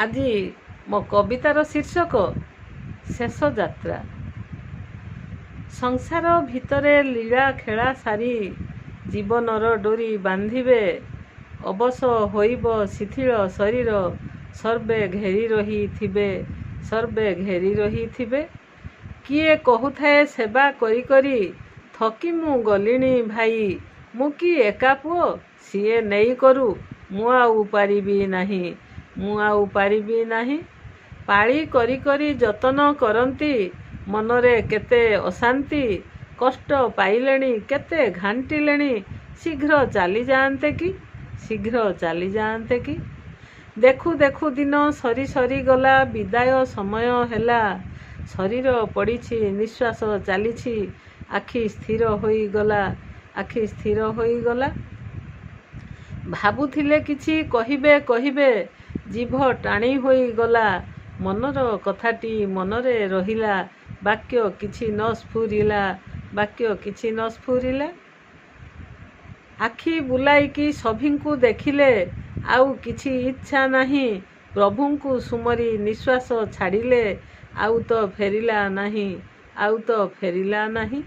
ଆଜି ମୋ କବିତାର ଶୀର୍ଷକ ଶେଷ ଯାତ୍ରା। ସଂସାର ଭିତରେ ଲୀଳା ଖେଳା ସାରି ଜୀବନର ଡୋରି ବାନ୍ଧିବେ, ଅବଶ ହୋଇବ ଶିଥିଳ ଶରୀର, ସର୍ବେ ଘେରି ରହିଥିବେ, ସର୍ବେ ଘେରି ରହିଥିବେ। କିଏ କହୁଥାଏ ସେବା କରି କରି ଥକି ମୁଁ ଗଲିଣି ଭାଇ, ମୁଁ କି ଏକା ପୁଅ ସିଏ ନେଇ କରୁ, ମୁଁ ଆଉ ପାରିବି ନାହିଁ, ମୁଁ ଆଉ ପାରିବି ନାହିଁ। ପାଳି କରି କରି ଯତନ କରନ୍ତି, ମନରେ କେତେ ଅଶାନ୍ତି, କଷ୍ଟ ପାଇଲେଣି କେତେ ଘାଣ୍ଟିଲେଣି, ଶୀଘ୍ର ଚାଲିଯାଆନ୍ତେ କି, ଶୀଘ୍ର ଚାଲିଯାଆନ୍ତେ କି। ଦେଖୁ ଦେଖୁ ଦିନ ସରି ସରି ଗଲା, ବିଦାୟ ସମୟ ହେଲା, ଶରୀର ପଡ଼ିଛି ନିଶ୍ୱାସ ଚାଲିଛି, ଆଖି ସ୍ଥିର ହୋଇଗଲା, ଆଖି ସ୍ଥିର ହୋଇଗଲା। ଭାବୁଥିଲେ କିଛି କହିବେ କହିବେ, ଜିଭ ଟାଣି ହୋଇଗଲା, ମନର କଥାଟି ମନରେ ରହିଲା, ବାକ୍ୟ କିଛି ନ ସ୍ଫୁରିଲା, ବାକ୍ୟ କିଛି ନ ସ୍ଫୁରିଲା। ଆଖି ବୁଲାଇକି ସଭିଙ୍କୁ ଦେଖିଲେ, ଆଉ କିଛି ଇଚ୍ଛା ନାହିଁ, ପ୍ରଭୁଙ୍କୁ ସୁମରି ନିଶ୍ୱାସ ଛାଡ଼ିଲେ, ଆଉ ତ ଫେରିଲା ନାହିଁ, ଆଉ ତ ଫେରିଲା ନାହିଁ।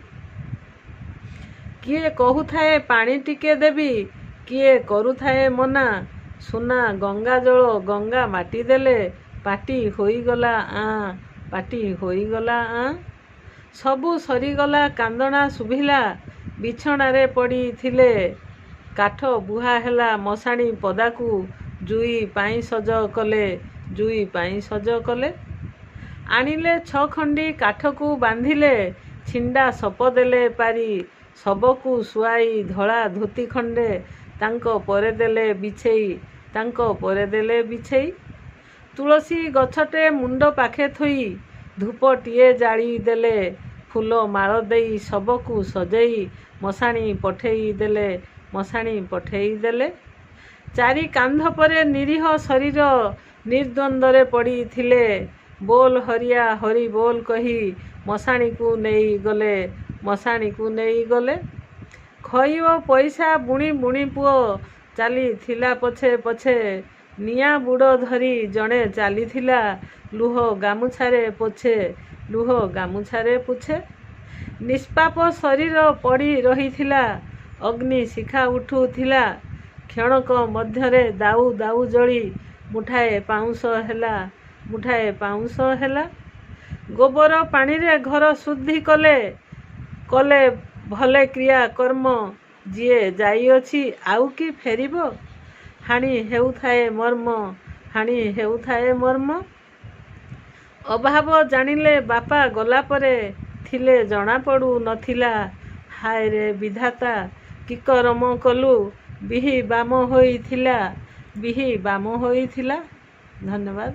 କିଏ କହୁଥାଏ ପାଣି ଟିକେ ଦେବି, କିଏ କରୁଥାଏ ମନା, ସୁନା ଗଙ୍ଗା ଜଳ ଗଙ୍ଗା ମାଟି ଦେଲେ, ପାଟି ହୋଇଗଲା ଆଁ, ପାଟି ହୋଇଗଲା ଆଁ। ସବୁ ସରିଗଲା କାନ୍ଦଣା ଶୁଭିଲା, ବିଛଣାରେ ପଡ଼ିଥିଲେ, କାଠ ବୁହା ହେଲା ମଶାଣି ପଦାକୁ, ଜୁଇ ପାଇଁ ସଜ କଲେ, ଜୁଇ ପାଇଁ ସଜ କଲେ। ଆଣିଲେ 6 ଖଣ୍ଡି କାଠକୁ ବାନ୍ଧିଲେ, ଛିଣ୍ଡା ସପ ଦେଲେ ପାରି, ଶବକୁ ଶୁଆଇ ଧଳା ଧୋତି ଖଣ୍ଡେ ତାଙ୍କ ପରେ ଦେଲେ ବିଛେଇ, ତାଙ୍କ ପରେ ଦେଲେ ବିଛେଇ। ତୁଳସୀ ଗଛଟେ ମୁଣ୍ଡ ପାଖେ ଥୋଇ, ଧୂପଟିଏ ଜାଳି ଦେଲେ, ଫୁଲ ମାଳ ଦେଇ ଶବକୁ ସଜେଇ, ମଶାଣି ପଠେଇ ଦେଲେ, ମଶାଣି ପଠେଇ ଦେଲେ। ଚାରି କାନ୍ଧ ପରେ ନିରୀହ ଶରୀର ନିର୍ଦ୍ୱନ୍ଦରେ ପଡ଼ିଥିଲେ, ବୋଲ ହରିଆ ହରି ବୋଲ କହି ମଶାଣିକୁ ନେଇ ଗଲେ, ମଶାଣିକୁ ନେଇ ଗଲେ। ଖଇ ଓ ପଇସା ବୁଣି ବୁଣି ପୁଅ ଚାଲିଥିଲା ପଛେ ପଛେ, ନିଆଁ ବୁଡ଼ ଧରି ଜଣେ ଚାଲିଥିଲା, ଲୁହ ଗାମୁଛାରେ ପୋଛେ, ଲୁହ ଗାମୁଛାରେ ପୋଛେ। ନିଷ୍ପାପ ଶରୀର ପଡ଼ି ରହିଥିଲା, ଅଗ୍ନି ଶିଖା ଉଠୁଥିଲା, କ୍ଷଣକ ମଧ୍ୟରେ ଦାଉ ଦାଉ ଜଳି ମୁଠାଏ ପାଉଁଶ ହେଲା, ମୁଠାଏ ପାଉଁଶ ହେଲା। ଗୋବର ପାଣିରେ ଘର ଶୁଦ୍ଧି କଲେ, କଲେ ଭଲେ କ୍ରିୟା କର୍ମ, ଯିଏ ଯାଇଅଛି ଆଉ କି ଫେରିବ, ହାଣି ହେଉଥାଏ ମର୍ମ, ହାଣି ହେଉଥାଏ ମର୍ମ। ଅଭାବ ଜାଣିଲେ ବାପା ଗଲା ପରେ, ଥିଲେ ଜଣାପଡ଼ୁ ନଥିଲା, ହାୟରେ ବିଧାତା କି କରମ କଲୁ, ବିହି ବାମ ହୋଇଥିଲା, ବିହି ବାମ ହୋଇଥିଲା। ଧନ୍ୟବାଦ।